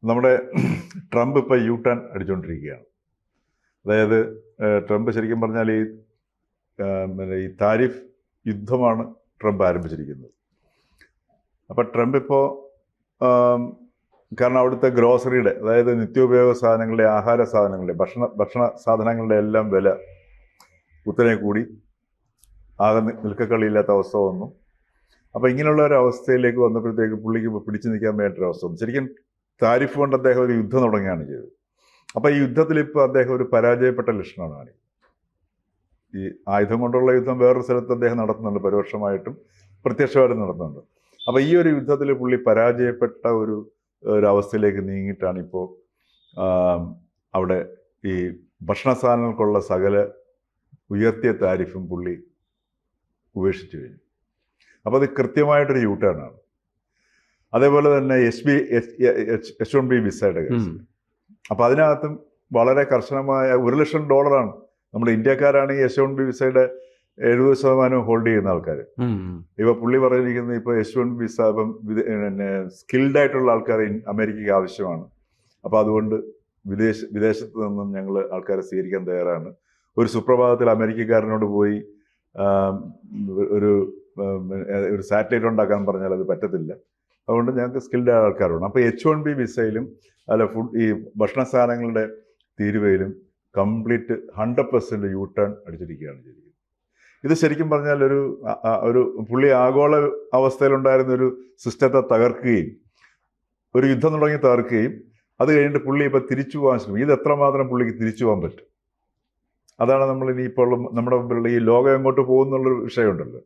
നമ്മുടെ ട്രംപ് ഇപ്പോൾ U turn അടിച്ചുകൊണ്ടിരിക്കുകയാണ്. അതായത് ട്രംപ് ശരിക്കും പറഞ്ഞാൽ ഈ താരിഫ് യുദ്ധമാണ് ട്രംപ് ആരംഭിച്ചിരിക്കുന്നത്. അപ്പോൾ ട്രംപ് ഇപ്പോൾ കാരണം അവിടുത്തെ ഗ്രോസറിയുടെ, അതായത് നിത്യോപയോഗ സാധനങ്ങളുടെ, ആഹാര സാധനങ്ങളുടെ, ഭക്ഷണ സാധനങ്ങളുടെ എല്ലാം വില കുത്തനെ കൂടി ആകെ നിൽക്കക്കളിയില്ലാത്ത അവസ്ഥ വന്നു. അപ്പോൾ ഇങ്ങനെയുള്ള ഒരു അവസ്ഥയിലേക്ക് വന്നപ്പോഴത്തേക്ക് പുള്ളിക്ക് പിടിച്ചു നിൽക്കാൻ വേണ്ടിയൊരവസ്ഥ വന്നു. ശരിക്കും താരിഫ് കൊണ്ട് അദ്ദേഹം ഒരു യുദ്ധം തുടങ്ങുകയാണ് ചെയ്തത്. അപ്പോൾ ഈ യുദ്ധത്തിൽ ഇപ്പോൾ അദ്ദേഹം ഒരു പരാജയപ്പെട്ട ലക്ഷണമാണ്. ഈ ആയുധം കൊണ്ടുള്ള യുദ്ധം വേറൊരു സ്ഥലത്ത് അദ്ദേഹം നടത്തുന്നുണ്ട്, പരോക്ഷമായിട്ടും പ്രത്യക്ഷമായിട്ടും നടത്തുന്നുണ്ട്. അപ്പോൾ ഈ ഒരു യുദ്ധത്തിൽ പുള്ളി പരാജയപ്പെട്ട ഒരു അവസ്ഥയിലേക്ക് നീങ്ങിയിട്ടാണ് ഇപ്പോൾ അവിടെ ഈ ഭക്ഷണ സാധനങ്ങൾക്കുള്ള സകല ഉയർത്തിയ താരിഫും പുള്ളി ഉപേക്ഷിച്ചു കഴിഞ്ഞു. അപ്പോൾ അത് കൃത്യമായിട്ടൊരു യു ടേണാണ്. അതേപോലെ തന്നെ H1B വിസയുടെ കേസ്. അപ്പോൾ അതിനകത്തും വളരെ കർശനമായ $1,00,000 നമ്മുടെ ഇന്ത്യക്കാരാണെങ്കിൽ H1B വിസയുടെ 70% ഹോൾഡ് ചെയ്യുന്ന ആൾക്കാർ. ഇപ്പോൾ പുള്ളി പറഞ്ഞിരിക്കുന്നത് ഇപ്പോൾ H1B വിസ ഇപ്പം സ്കിൽഡ് ആയിട്ടുള്ള ആൾക്കാർ അമേരിക്കയ്ക്ക് ആവശ്യമാണ്. അപ്പോൾ അതുകൊണ്ട് വിദേശത്ത് നിന്നും ഞങ്ങൾ ആൾക്കാരെ സ്വീകരിക്കാൻ തയ്യാറാണ്. ഒരു സുപ്രഭാതത്തിൽ അമേരിക്കക്കാരനോട് പോയി ഒരു സാറ്റലൈറ്റ് ഉണ്ടാക്കാൻ പറഞ്ഞാൽ അത് പറ്റത്തില്ല. അതുകൊണ്ട് ഞങ്ങൾക്ക് സ്കിൽഡ് ആയ ആൾക്കാരുണ്ട്. അപ്പോൾ H1B വിസയിലും ഈ ഭക്ഷണ സാധനങ്ങളുടെ തീരുവയിലും കംപ്ലീറ്റ് 100% യു ടേൺ അടിച്ചിരിക്കുകയാണ് ചെയ്തിരിക്കുന്നത്. ഇത് ശരിക്കും പറഞ്ഞാൽ ഒരു പുള്ളി ആഗോള അവസ്ഥയിലുണ്ടായിരുന്ന ഒരു സിസ്റ്റത്തെ തകർക്കുകയും ഒരു യുദ്ധം തുടങ്ങി തകർക്കുകയും അത് കഴിഞ്ഞിട്ട് പുള്ളി ഇപ്പോൾ തിരിച്ചു പോകാൻ ശ്രമിക്കും. ഇത് എത്രമാത്രം പുള്ളിക്ക് തിരിച്ചു പോകാൻ പറ്റും, അതാണ് നമ്മൾ ഇനിയിപ്പോൾ നമ്മുടെ മുമ്പിലുള്ള ഈ ലോകം എങ്ങോട്ട് പോകുന്നുള്ളൊരു വിഷയമുണ്ടല്ലോ.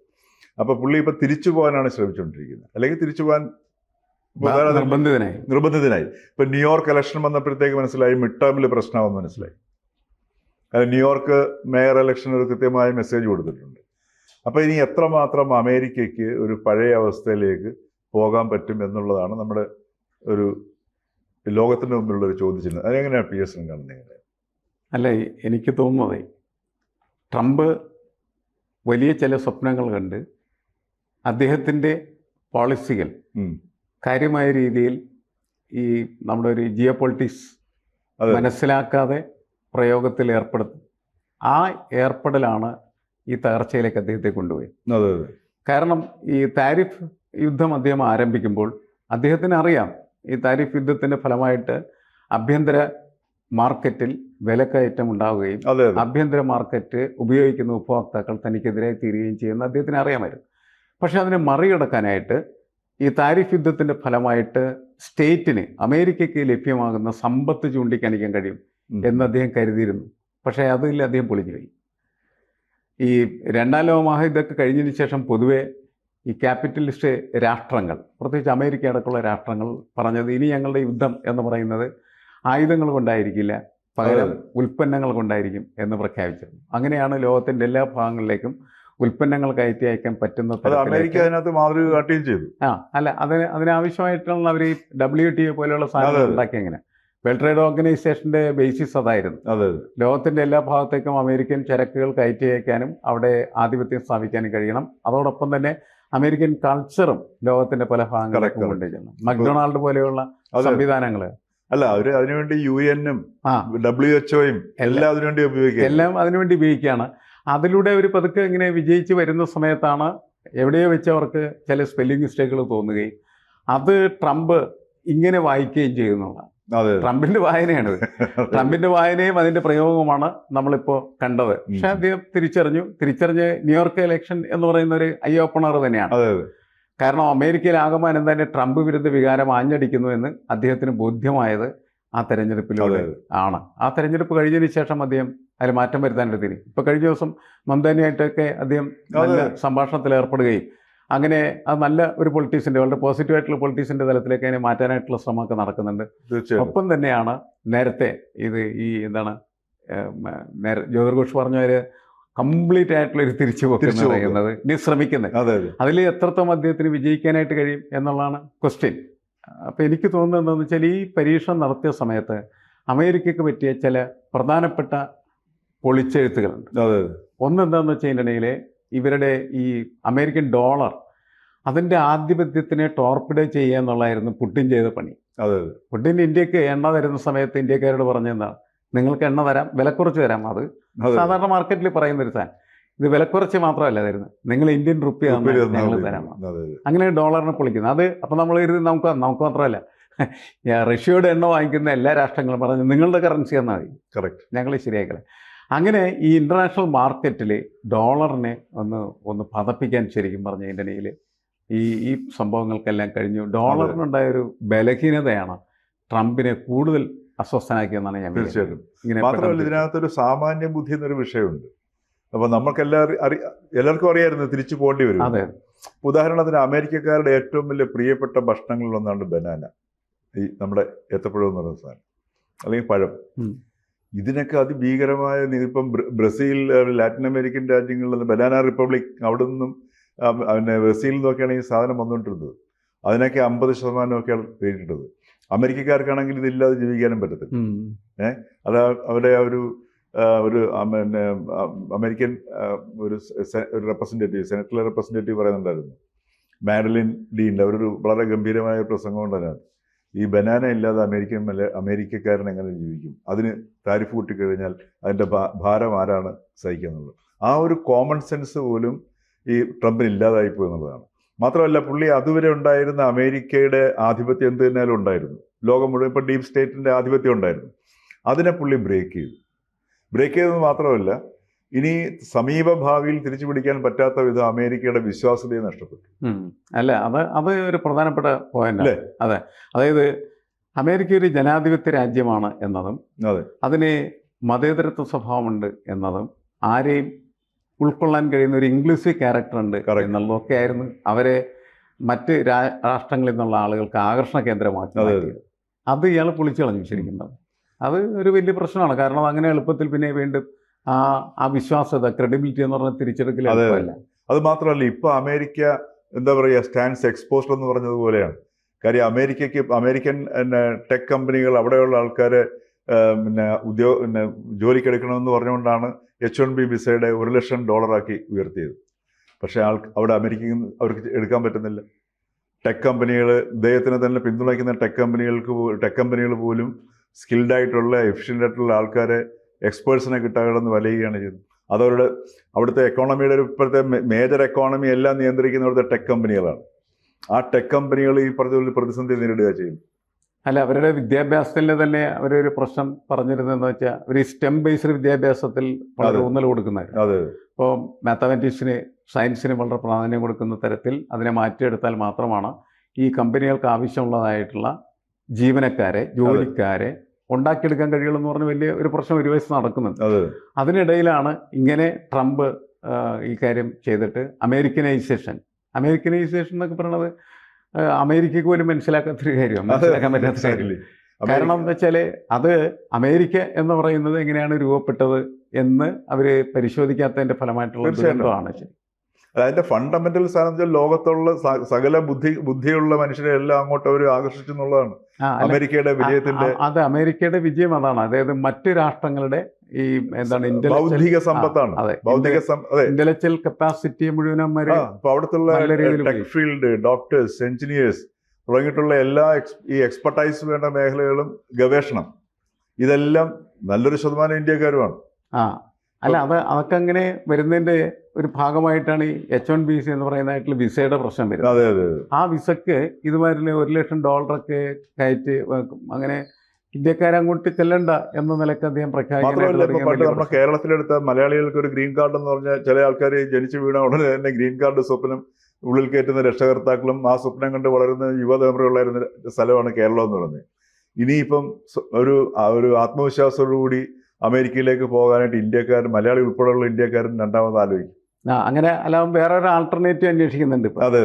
അപ്പോൾ പുള്ളി ഇപ്പോൾ തിരിച്ചു പോകാനാണ് ശ്രമിച്ചുകൊണ്ടിരിക്കുന്നത്, അല്ലെങ്കിൽ തിരിച്ചു പോകാൻ നിർബന്ധിതനായി. ഇപ്പം ന്യൂയോർക്ക് ഇലക്ഷൻ വന്നപ്പോഴത്തേക്ക് മനസ്സിലായി മിഡ് ടേമിൽ പ്രശ്നമാണെന്ന് മനസ്സിലായി. ന്യൂയോർക്ക് മേയർ ഇലക്ഷൻ ഒരു കൃത്യമായ മെസ്സേജ് കൊടുത്തിട്ടുണ്ട്. അപ്പോൾ ഇനി എത്രമാത്രം അമേരിക്കയ്ക്ക് ഒരു പഴയ അവസ്ഥയിലേക്ക് പോകാൻ പറ്റും എന്നുള്ളതാണ് നമ്മുടെ ഒരു ലോകത്തിൻ്റെ മുമ്പിലുള്ളൊരു ചോദ്യചിഹ്നം. അതെങ്ങനെയാണ് PS കാണുന്നത്? അല്ല, എനിക്ക് തോന്നുന്നത് ട്രംപ് വലിയ ചില സ്വപ്നങ്ങൾ കണ്ട് അദ്ദേഹത്തിൻ്റെ പോളിസികൾ കാര്യമായ രീതിയിൽ ഈ നമ്മുടെ ഒരു ജിയോ പൊളിറ്റിക്സ് മനസ്സിലാക്കാതെ പ്രയോഗത്തിൽ ഏർപ്പെടുത്തും. ആ ഏർപ്പെടലാണ് ഈ തകർച്ചയിലേക്ക് അദ്ദേഹത്തെ കൊണ്ടുപോയി. കാരണം ഈ താരിഫ് യുദ്ധം അദ്ദേഹം ആരംഭിക്കുമ്പോൾ അദ്ദേഹത്തിന് അറിയാം ഈ താരിഫ് യുദ്ധത്തിൻ്റെ ഫലമായിട്ട് ആഭ്യന്തര മാർക്കറ്റിൽ വിലക്കയറ്റം ഉണ്ടാവുകയും ആഭ്യന്തര മാർക്കറ്റ് ഉപയോഗിക്കുന്ന ഉപഭോക്താക്കൾ തനിക്കെതിരായി തീരുകയും ചെയ്യുന്ന അദ്ദേഹത്തിന് അറിയാമായിരുന്നു. പക്ഷെ അതിനെ മറികടക്കാനായിട്ട് ഈ താരിഫ് യുദ്ധത്തിൻ്റെ ഫലമായിട്ട് സ്റ്റേറ്റിന്, അമേരിക്കയ്ക്ക് ലഭ്യമാകുന്ന സമ്പത്ത് ചൂണ്ടിക്കാണിക്കാൻ കഴിയും എന്ന് അദ്ദേഹം കരുതിയിരുന്നു. പക്ഷേ അതിൽ അദ്ദേഹം പൊളിഞ്ഞു പോയി. ഈ രണ്ടാം ലോക മഹായുദ്ധമൊക്കെ കഴിഞ്ഞതിന് ശേഷം പൊതുവെ ഈ ക്യാപിറ്റലിസ്റ്റ് രാഷ്ട്രങ്ങൾ, പ്രത്യേകിച്ച് അമേരിക്ക അടക്കമുള്ള രാഷ്ട്രങ്ങൾ പറഞ്ഞത് ഇനി ഞങ്ങളുടെ യുദ്ധം എന്ന് പറയുന്നത് ആയുധങ്ങൾ കൊണ്ടായിരിക്കില്ല, പകരം ഉൽപ്പന്നങ്ങൾ കൊണ്ടായിരിക്കും എന്ന് പ്രഖ്യാപിച്ചിരുന്നു. അങ്ങനെയാണ് ലോകത്തിൻ്റെ എല്ലാ ഭാഗങ്ങളിലേക്കും ഉൽപ്പന്നങ്ങൾ കയറ്റി അയക്കാൻ പറ്റുന്ന അമേരിക്ക അതിനകത്ത് മാതൃക കാട്ടുകയും ചെയ്തു. അല്ല, അതിനാവശ്യമായിട്ടുള്ള അവർ ഈ WTO പോലെയുള്ള സാധനങ്ങൾ ഉണ്ടാക്കി. എങ്ങനെ വേൾഡ് ട്രേഡ് ഓർഗനൈസേഷൻ്റെ ബേസിസ് അതായിരുന്നു. ലോകത്തിൻ്റെ എല്ലാ ഭാഗത്തേക്കും അമേരിക്കൻ ചരക്കുകൾ കയറ്റി അയക്കാനും അവിടെ ആധിപത്യം സ്ഥാപിക്കാനും കഴിയണം. അതോടൊപ്പം തന്നെ അമേരിക്കൻ കൾച്ചറും ലോകത്തിൻ്റെ പല ഭാഗങ്ങളിലേക്കും കൊണ്ടുചെല്ലണം. മക്ഡൊണാൾഡ് പോലെയുള്ള സംവിധാനങ്ങൾ അല്ല, അവർ അതിനുവേണ്ടി UN-ഉം WHO-യും എല്ലാം അതിനുവേണ്ടി ഉപയോഗിക്കുകയാണ്. അതിലൂടെ ഒരു പതുക്കെ ഇങ്ങനെ വിജയിച്ച് വരുന്ന സമയത്താണ് എവിടെയോ വെച്ച് അവർക്ക് ചില സ്പെല്ലിംഗ് മിസ്റ്റേക്കുകൾ തോന്നുകയും അത് ട്രംപ് ഇങ്ങനെ വായിക്കുകയും ചെയ്യുന്നതാണ്. ട്രംപിന്റെ വായനയാണിത്. ട്രംപിന്റെ വായനയും അതിന്റെ പ്രയോഗവുമാണ് നമ്മളിപ്പോൾ കണ്ടത്. പക്ഷെ അദ്ദേഹം തിരിച്ചറിഞ്ഞ് ന്യൂയോർക്ക് ഇലക്ഷൻ എന്ന് പറയുന്ന ഒരു ഐ ഓപ്പണർ തന്നെയാണ്. കാരണം അമേരിക്കയിൽ ആകമാനം തന്നെ ട്രംപ് വിരുദ്ധ വികാരം ആഞ്ഞടിക്കുന്നു എന്ന് അദ്ദേഹത്തിന് ബോധ്യമായത് ആ തെരഞ്ഞെടുപ്പിലൂടെ ആണ്. ആ തെരഞ്ഞെടുപ്പ് കഴിഞ്ഞതിന് ശേഷം അദ്ദേഹം അതിൽ മാറ്റം വരുത്താനായിട്ട് തിരി. ഇപ്പോൾ കഴിഞ്ഞ ദിവസം മംദാനിയായിട്ടൊക്കെ അദ്ദേഹം നല്ല സംഭാഷണത്തിൽ ഏർപ്പെടുകയും അങ്ങനെ അത് നല്ല ഒരു പൊളിറ്റീഷ്യൻ്റെ, വളരെ പോസിറ്റീവായിട്ടുള്ള പൊളിറ്റീഷ്യൻ്റെ തലത്തിലേക്ക് അതിനെ മാറ്റാനായിട്ടുള്ള ശ്രമമൊക്കെ നടക്കുന്നുണ്ട്. ഒപ്പം തന്നെയാണ് നേരത്തെ ജ്യോതിർ ഘോഷ് പറഞ്ഞവർ കംപ്ലീറ്റ് ആയിട്ടുള്ളൊരു തിരിച്ചുപോക്ക് എന്ന് പറയുന്നത് ഇനി ശ്രമിക്കുന്നത്. അതിൽ എത്രത്തോളം അദ്ദേഹത്തിന് വിജയിക്കാനായിട്ട് കഴിയും എന്നുള്ളതാണ് ക്വസ്റ്റ്യൻ. അപ്പോൾ എനിക്ക് തോന്നുന്നത് എന്താണെന്ന് വെച്ചാൽ ഈ പരീക്ഷ നടത്തിയ സമയത്ത് അമേരിക്കയ്ക്ക് പറ്റിയ ചില പ്രധാനപ്പെട്ട പൊളിച്ചെഴുത്തുകളുണ്ട്. ഒന്നെന്താണെന്ന് വെച്ചിട്ടുണ്ടെങ്കിൽ ഇവരുടെ ഈ അമേരിക്കൻ ഡോളർ അതിൻ്റെ ആധിപത്യത്തിനെ ടോർപ്പിഡോ ചെയ്യുക എന്നുള്ളതായിരുന്നു പുടിൻ ചെയ്ത പണി. അതെ പുടിൻ ഇന്ത്യക്ക് എണ്ണ തരുന്ന സമയത്ത് ഇന്ത്യക്കാരോട് പറഞ്ഞെന്താണ്, നിങ്ങൾക്ക് എണ്ണ തരാം, വിലക്കുറച്ച് തരാം. അത് അതെ സാധാരണ മാർക്കറ്റിൽ പറയുന്ന ഒരു സാധനം. ഇത് വിലക്കുറച്ച് മാത്രമല്ല തരുന്നത്, നിങ്ങൾ ഇന്ത്യൻ റുപ്പി ഉപ്പില് തന്നാൽ തന്നാ ഞങ്ങൾ മതി. തരാം. അതെ അങ്ങനെ ഡോളറിനെ പൊളിക്കുന്നത് അത്. അപ്പം നമ്മൾ നമുക്ക് മാത്രമല്ല, റഷ്യയുടെ എണ്ണ വാങ്ങിക്കുന്ന എല്ലാ രാഷ്ട്രങ്ങളും പറഞ്ഞു നിങ്ങളുടെ കറൻസി തന്നാൽ മതി, കറക്റ്റ്. ഞങ്ങൾ ശരിയാക്കണേ. അങ്ങനെ ഈ ഇൻ്റർനാഷണൽ മാർക്കറ്റിൽ ഡോളറിനെ ഒന്ന് പതപ്പിക്കാൻ ശരിക്കും പറഞ്ഞതിനിടയിൽ ഈ സംഭവങ്ങൾക്കെല്ലാം കഴിഞ്ഞു. ഡോളറിനുണ്ടായൊരു ബലഹീനതയാണ് ട്രംപിനെ കൂടുതൽ അസ്വസ്ഥനാക്കിയെന്നാണ് ഞാൻ തീർച്ചയായിട്ടും. ഇങ്ങനെ മാത്രമല്ല ഇതിനകത്തൊരു സാമാന്യ ബുദ്ധി എന്നൊരു വിഷയമുണ്ട്. അപ്പൊ നമുക്ക് എല്ലാവർക്കും അറിയായിരുന്നു തിരിച്ചു പോകേണ്ടി വരും. അതെ. ഉദാഹരണത്തിന് അമേരിക്കക്കാരുടെ ഏറ്റവും വലിയ പ്രിയപ്പെട്ട ഭക്ഷണങ്ങളിലൊന്നാണ് ബനാന, ഈ നമ്മുടെ ഏത്തപ്പഴം എന്ന് പറയുന്ന സാധനം, അല്ലെങ്കിൽ പഴം. ഇതിനൊക്കെ അതിഭീകരമായ ഇപ്പം ബ്രസീൽ, ലാറ്റിൻ അമേരിക്കൻ രാജ്യങ്ങളിൽ ബനാന റിപ്പബ്ലിക്, അവിടെ നിന്നും പിന്നെ ബ്രസീലിൽ നിന്നൊക്കെയാണ് ഈ സാധനം വന്നുകൊണ്ടിരുന്നത്. അതിനൊക്കെ 50% നേരിട്ടത്. അമേരിക്കക്കാർക്കാണെങ്കിൽ ഇതില്ലാതെ ജീവിക്കാനും പറ്റത്തില്ല. അത് അവരുടെ ഒരു പിന്നെ അമേരിക്കൻ ഒരു റെപ്രസെൻറ്റേറ്റീവ്, സെനറ്റിലെ റെപ്രസെൻറ്റേറ്റീവ് പറയുന്നുണ്ടായിരുന്നു, മാഡലിൻ ഡീൻ. അവരൊരു വളരെ ഗംഭീരമായ പ്രസംഗം കൊണ്ടതിനകത്ത് ഈ ബനാന ഇല്ലാതെ അമേരിക്കക്കാരൻ എങ്ങനെ ജീവിക്കും, അതിന് താരിഫ് കൂട്ടിക്കഴിഞ്ഞാൽ അതിൻ്റെ ഭാരം ആരാണ് സഹിക്കുക എന്നുള്ളത്. ആ ഒരു കോമൺ സെൻസ് പോലും ഈ ട്രംപിന് ഇല്ലാതായിപ്പോയി എന്നുള്ളതാണ്. മാത്രമല്ല പുള്ളി അതുവരെ ഉണ്ടായിരുന്ന അമേരിക്കയുടെ ആധിപത്യം എന്ത് തന്നെയാലും ഉണ്ടായിരുന്നു, ലോകം മുഴുവൻ ഇപ്പോൾ ഡീപ് സ്റ്റേറ്റിൻ്റെ ആധിപത്യം ഉണ്ടായിരുന്നു. അതിനെ പുള്ളി ബ്രേക്ക് ചെയ്തത് മാത്രമല്ല, ഇനി സമീപ ഭാവിയിൽ തിരിച്ചു പിടിക്കാൻ പറ്റാത്ത വിധം അമേരിക്കയുടെ വിശ്വാസ്യതയെ നഷ്ടപ്പെട്ടു. അല്ല, അത് ഒരു പ്രധാനപ്പെട്ട പോയിന്റ്. അതെ, അതായത് അമേരിക്ക ഒരു ജനാധിപത്യ രാജ്യമാണ് എന്നതും അതിന് മതേതരത്വ സ്വഭാവമുണ്ട് എന്നതും ആരെയും ഉൾക്കൊള്ളാൻ കഴിയുന്ന ഒരു ഇൻക്ലൂസീവ് ക്യാരക്ടർ ഉണ്ട് എന്നുള്ളതൊക്കെ ആയിരുന്നു അവരെ മറ്റ് രാഷ്ട്രങ്ങളിൽ നിന്നുള്ള ആളുകൾക്ക് ആകർഷണ കേന്ദ്രമാക്കി. അത് ഇയാൾ പൊളിച്ചു കളഞ്ഞു ശരിക്കും. അത് ഒരു വലിയ പ്രശ്നമാണ്. കാരണം അങ്ങനെ എളുപ്പത്തിൽ പിന്നെ വീണ്ടും ആ വിശ്വാസ്യത, ക്രെഡിബിലിറ്റി എന്ന് പറഞ്ഞാൽ തിരിച്ചെടുക്കൽ എളുപ്പമല്ല. അത് മാത്രമല്ല, ഇപ്പൊ അമേരിക്ക എന്താ പറയുക, സ്റ്റാൻഡ്സ് എക്സ്പോസ്ഡ് എന്ന് പറഞ്ഞതുപോലെയാണ്. കാര്യം അമേരിക്കൻ ടെക് കമ്പനികൾ അവിടെയുള്ള ആൾക്കാരെ ജോലിക്കെടുക്കണമെന്ന് പറഞ്ഞുകൊണ്ടാണ് H-1B വിസയുടെ $1,00,000 ഉയർത്തിയത്. പക്ഷേ അവിടെ അവർക്ക് എടുക്കാൻ പറ്റുന്നില്ല. ടെക് കമ്പനികൾ, ഇദ്ദേഹത്തിനെ തന്നെ പിന്തുണയ്ക്കുന്ന ടെക് കമ്പനികൾ പോലും സ്കിൽഡ് ആയിട്ടുള്ള എഫിഷ്യൻ്റ് ആയിട്ടുള്ള ആൾക്കാരെ, എക്സ്പേർട്സിനെ കിട്ടാതെന്ന് വലയുകയാണ് ചെയ്യുന്നത്. അതവരുടെ അവിടുത്തെ എക്കോണമിയുടെ ഇപ്പോഴത്തെ മേജർ എക്കോണമി എല്ലാം നിയന്ത്രിക്കുന്ന അവിടുത്തെ ടെക് കമ്പനികളാണ്. ആ ടെക് കമ്പനികൾ ഈ പറഞ്ഞ പ്രതിസന്ധി നേരിടുക ചെയ്യും. അല്ല, അവരുടെ വിദ്യാഭ്യാസത്തിൽ തന്നെ അവരൊരു പ്രശ്നം പറഞ്ഞിരുന്നതെന്ന് വെച്ചാൽ അവർ ഈ സ്റ്റെം ബേസ്ഡ് വിദ്യാഭ്യാസത്തിൽ വളരെ ഊന്നൽ കൊടുക്കുന്നതായിരുന്നു. ഇപ്പോൾ മാത്തമാറ്റിക്സിന്, സയൻസിന് വളരെ പ്രാധാന്യം കൊടുക്കുന്ന തരത്തിൽ അതിനെ മാറ്റിയെടുത്താൽ മാത്രമാണ് ഈ കമ്പനികൾക്ക് ആവശ്യമുള്ളതായിട്ടുള്ള ജീവനക്കാരെ, ജോലിക്കാരെ ഉണ്ടാക്കിയെടുക്കാൻ കഴിയുള്ളൂ എന്ന് പറഞ്ഞ വലിയ ഒരു പ്രശ്നം ഒരു വയസ്സ് നടക്കുന്നുണ്ട്. അതിനിടയിലാണ് ഇങ്ങനെ ട്രംപ് ഈ കാര്യം ചെയ്തിട്ട് അമേരിക്കനൈസേഷൻ എന്നൊക്കെ പറയുന്നത് അമേരിക്കക്ക് പോലും മനസ്സിലാക്കാത്തൊരു കാര്യമാണ്, മനസ്സിലാക്കാൻ പറ്റാത്ത കാര്യമില്ല. കാരണം എന്താ വെച്ചാൽ അത് അമേരിക്ക എന്ന് പറയുന്നത് എങ്ങനെയാണ് രൂപപ്പെട്ടത് എന്ന് അവർ പരിശോധിക്കാത്തതിൻ്റെ ഫലമായിട്ടുള്ള ദുരന്തമാണ്. ശരി, അതിന്റെ ഫണ്ടമെന്റൽ സാധനം വെച്ചാൽ ലോകത്തുള്ള സകല ബുദ്ധിയുള്ള മനുഷ്യരെ എല്ലാം അങ്ങോട്ട് അവർ ആകർഷിച്ചു എന്നുള്ളതാണ് അമേരിക്കയുടെ വിജയത്തിന്റെ. അത് അമേരിക്കയുടെ വിജയം അതാണ്. അതായത് മറ്റ് രാഷ്ട്രങ്ങളുടെ ഈ എന്താണ് ബൗദ്ധിക സമ്പത്താണ്, ഇന്റലക്ച്വൽ കപ്പാസിറ്റി മുഴുവനും അവിടുത്തെ ടെക് ഫീൽഡ്, ഡോക്ടേഴ്സ്, എഞ്ചിനീയേഴ്സ് തുടങ്ങിയിട്ടുള്ള എല്ലാ ഈ എക്സ്പെർട്ടൈസ് വേണ്ട മേഖലകളും, ഗവേഷണം, ഇതെല്ലാം നല്ലൊരു ശതമാനം ഇന്ത്യക്കാരുമാണ്. അല്ല, അതൊക്കെ അങ്ങനെ വരുന്നതിൻ്റെ ഒരു ഭാഗമായിട്ടാണ് ഈ H-1B എന്ന് പറയുന്നതായിട്ടുള്ള വിസയുടെ പ്രശ്നം വരുന്നത്. ആ വിസക്ക് ഇതുമാതിരി $1,00,000 കയറ്റി അങ്ങനെ ഇന്ത്യക്കാരങ്ങോട്ട് ചെല്ലണ്ട എന്ന നിലക്ക് അദ്ദേഹം പ്രഖ്യാപിക്കുന്നത്. നമ്മുടെ കേരളത്തിലെടുത്ത മലയാളികൾക്ക് ഒരു ഗ്രീൻ കാർഡ് എന്ന് പറഞ്ഞാൽ ചില ആൾക്കാർ ജനിച്ചു വീണ ഉടനെ തന്നെ ഗ്രീൻ കാർഡ് സ്വപ്നം ഉള്ളിൽ കയറ്റുന്ന രക്ഷകർത്താക്കളും ആ സ്വപ്നം കണ്ട് വളരുന്ന യുവതലമുറകളായിരുന്ന സ്ഥലമാണ് കേരളം എന്ന് പറയുന്നത്. ഇനിയിപ്പം ഒരു ആത്മവിശ്വാസത്തോടുകൂടി അമേരിക്കയിലേക്ക് പോകാനായിട്ട് മലയാളി ഉൾപ്പെടെയുള്ള ഇന്ത്യക്കാരൻ രണ്ടാമത് ആലോചിക്കും. അങ്ങനെ അല്ലാതെ വേറെ ഒരു ആൾട്ടർനേറ്റീവ് അന്വേഷിക്കുന്നുണ്ട്. അതെ,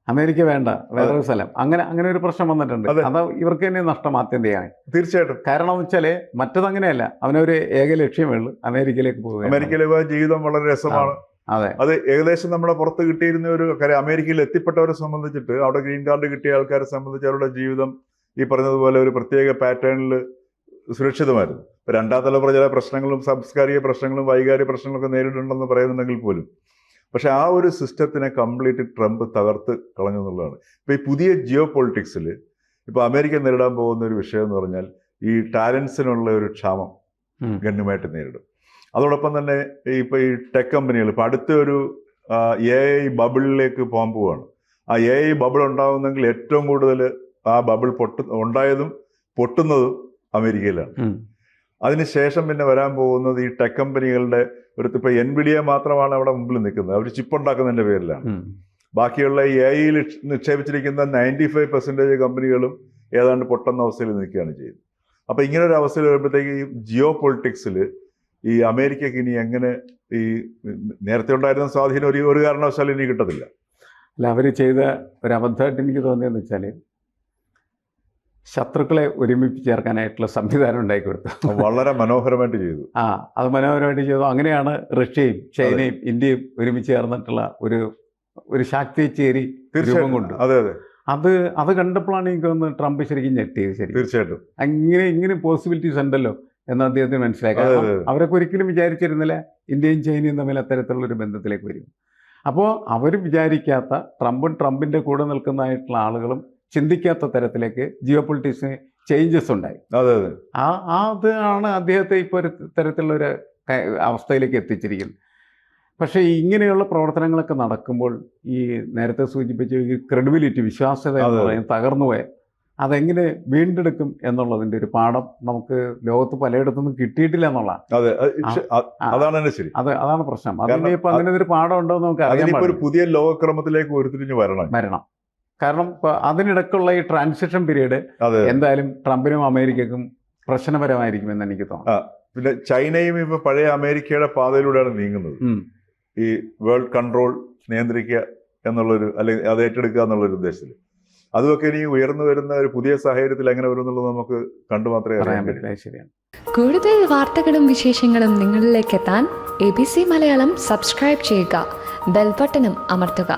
അമേരിക്ക വേണ്ട, വേറൊരു സ്ഥലം. അങ്ങനെ ഒരു പ്രശ്നം വന്നിട്ടുണ്ട്. അത് ഇവർക്ക് തന്നെ നഷ്ടം ആത്യന്തികമായി. തീർച്ചയായിട്ടും. കാരണം എന്ന് വെച്ചാൽ മറ്റതങ്ങനെയല്ല, അവനൊരു ഏക ലക്ഷ്യമേ ഉള്ളൂ, അമേരിക്കയിലേക്ക് പോകുക. അമേരിക്കയിലെ ജീവിതം വളരെ രസമാണ്. അത് ഏകദേശം നമ്മുടെ പുറത്ത് കിട്ടിയിരുന്ന ഒരു കാര്യം. അമേരിക്കയിൽ എത്തിപ്പെട്ടവരെ സംബന്ധിച്ചിട്ട്, അവിടെ ഗ്രീൻ കാർഡ് കിട്ടിയ ആൾക്കാരെ സംബന്ധിച്ച് അവരുടെ ജീവിതം ഈ പറഞ്ഞതുപോലെ ഒരു പ്രത്യേക പാറ്റേണിൽ സുരക്ഷിതമായിരുന്നു. രണ്ടാം തലമുറ ചില പ്രശ്നങ്ങളും സാംസ്കാരിക പ്രശ്നങ്ങളും വൈകാരിക പ്രശ്നങ്ങളൊക്കെ നേരിടുന്നുണ്ടെന്ന് പറയുന്നുണ്ടെങ്കിൽ പോലും, പക്ഷെ ആ ഒരു സിസ്റ്റത്തിനെ കംപ്ലീറ്റ് ട്രംപ് തകർത്ത് കളഞ്ഞു എന്നുള്ളതാണ്. ഇപ്പൊ ഈ പുതിയ ജിയോ പൊളിറ്റിക്സിൽ ഇപ്പോൾ അമേരിക്ക നേരിടാൻ പോകുന്ന ഒരു വിഷയം എന്ന് പറഞ്ഞാൽ ഈ ടാലൻസിനുള്ള ഒരു ക്ഷാമം ഗണ്യമായിട്ട് നേരിടും. അതോടൊപ്പം തന്നെ ഇപ്പോൾ ഈ ടെക് കമ്പനികൾ ഇപ്പോൾ അടുത്ത ഒരു AI ബബിളിലേക്ക് പോകാൻ പോവുകയാണ്. ആ AI ബബിൾ ഉണ്ടാകുന്നെങ്കിൽ ഏറ്റവും കൂടുതൽ ആ ബബിൾ ഉണ്ടായതും പൊട്ടുന്നതും അമേരിക്കയിലാണ്. അതിനുശേഷം പിന്നെ വരാൻ പോകുന്നത് ഈ ടെക് കമ്പനികളുടെ ഇപ്പോൾ NVIDIA മാത്രമാണ് അവിടെ മുമ്പിൽ നിൽക്കുന്നത്. അവർ ചിപ്പ് ഉണ്ടാക്കുന്നതിൻ്റെ പേരിലാണ്. ബാക്കിയുള്ള ഈ AI നിക്ഷേപിച്ചിരിക്കുന്ന 95% കമ്പനികളും ഏതാണ്ട് പൊട്ടുന്ന അവസ്ഥയിൽ നിൽക്കുകയാണ് ചെയ്യുന്നത്. അപ്പോൾ ഇങ്ങനെ ഒരു അവസ്ഥയിൽ വരുമ്പോഴത്തേക്ക് ഈ ജിയോ പൊളിറ്റിക്സിൽ ഈ അമേരിക്കക്ക് ഇനി എങ്ങനെ ഈ നേരത്തെ ഉണ്ടായിരുന്ന സ്വാധീനം ഒരു കാരണവശാലും ഇനി കിട്ടത്തില്ല. അല്ല, അവർ ചെയ്ത ഒരു അബദ്ധമായിട്ട് എനിക്ക് തോന്നിയെന്ന് വെച്ചാൽ ശത്രുക്കളെ ഒരുമിച്ച് ചേർക്കാനായിട്ടുള്ള സംവിധാനം ഉണ്ടാക്കി കൊടുത്തു. വളരെ മനോഹരമായിട്ട് ചെയ്തു. അത് മനോഹരമായിട്ട് ചെയ്തു. അങ്ങനെയാണ് റഷ്യയും ചൈനയും ഇന്ത്യയും ഒരുമിച്ച് ചേർന്നിട്ടുള്ള ഒരു ശാക്തിച്ചേരി രൂപം കൊണ്ട്. അതെ അതെ, അത് കണ്ടപ്പോഴാണ് എനിക്ക് തോന്നുന്നത് ട്രംപ് ശരിക്കും ഞെട്ടിയത്. ശരി, തീർച്ചയായിട്ടും ഇങ്ങനെ പോസിബിലിറ്റീസ് ഉണ്ടല്ലോ എന്ന് അദ്ദേഹത്തിന് മനസ്സിലാക്കി. അവരൊക്കെ ഒരിക്കലും വിചാരിച്ചിരുന്നില്ല ഇന്ത്യയും ചൈനയും തമ്മിൽ അത്തരത്തിലുള്ളൊരു ബന്ധത്തിലേക്ക് വരും. അപ്പോൾ അവർ വിചാരിക്കാത്ത ട്രംപിൻ്റെ കൂടെ നിൽക്കുന്നതായിട്ടുള്ള ആളുകളും ചിന്തിക്കാത്ത തരത്തിലേക്ക് ജിയോ പൊളിറ്റിക്സിന് ചേഞ്ചസ് ഉണ്ടായി. അതെ അതെ, അതാണ് അദ്ദേഹത്തെ ഇപ്പോൾ ഒരു തരത്തിലുള്ളൊരു അവസ്ഥയിലേക്ക് എത്തിച്ചിരിക്കുന്നത്. പക്ഷേ ഇങ്ങനെയുള്ള പ്രവർത്തനങ്ങളൊക്കെ നടക്കുമ്പോൾ ഈ നേരത്തെ സൂചിപ്പിച്ച ഈ ക്രെഡിബിലിറ്റി, വിശ്വാസ്യത എന്ന് പറയുന്നത് തകർന്നുപോയ അതെങ്ങനെ വീണ്ടെടുക്കും എന്നുള്ളതിൻ്റെ ഒരു പാഠം നമുക്ക് ലോകത്ത് പലയിടത്തുനിന്നും കിട്ടിയിട്ടില്ല എന്നുള്ളതാണ്. അതാണ് പ്രശ്നം. അതിനിപ്പോൾ അങ്ങനെ ഒരു പാഠം ഉണ്ടോ എന്ന് നമുക്ക് അറിയാൻ ഒരു പുതിയ ലോകക്രമത്തിലേക്ക് ഉരുത്തിരിഞ്ഞ് വരണം. കാരണം അതിനിടയ്ക്കുള്ള ഈ ട്രാൻസിഷൻ പീരീഡ് എന്തായാലും ട്രംപിനും അമേരിക്കക്കും പ്രശ്നപരമായിരിക്കുമെന്ന് എനിക്ക് തോന്നുന്നു. പിന്നെ ചൈനയും ഇപ്പൊ പഴയ അമേരിക്കയുടെ പാതയിലൂടെയാണ് നീങ്ങുന്നത്. ഈ വേൾഡ് കൺട്രോൾ നിയന്ത്രിക്കുക എന്നുള്ളൊരു, അല്ലെങ്കിൽ അത് ഏറ്റെടുക്കുക എന്നുള്ളൊരു ഉദ്ദേശത്തിൽ. അതുമൊക്കെ ഇനി ഉയർന്നു വരുന്ന ഒരു പുതിയ സാഹചര്യത്തിൽ എങ്ങനെ വരും എന്നുള്ളത് നമുക്ക് കണ്ടു മാത്രമേ അറിയാൻ പറ്റൂ. ശരിയാണ്. കൂടുതൽ വാർത്തകളും വിശേഷങ്ങളും നിങ്ങളിലേക്ക് എത്താൻ ABC മലയാളം സബ്സ്ക്രൈബ് ചെയ്യുക, ബെൽ ബട്ടണും അമർത്തുക.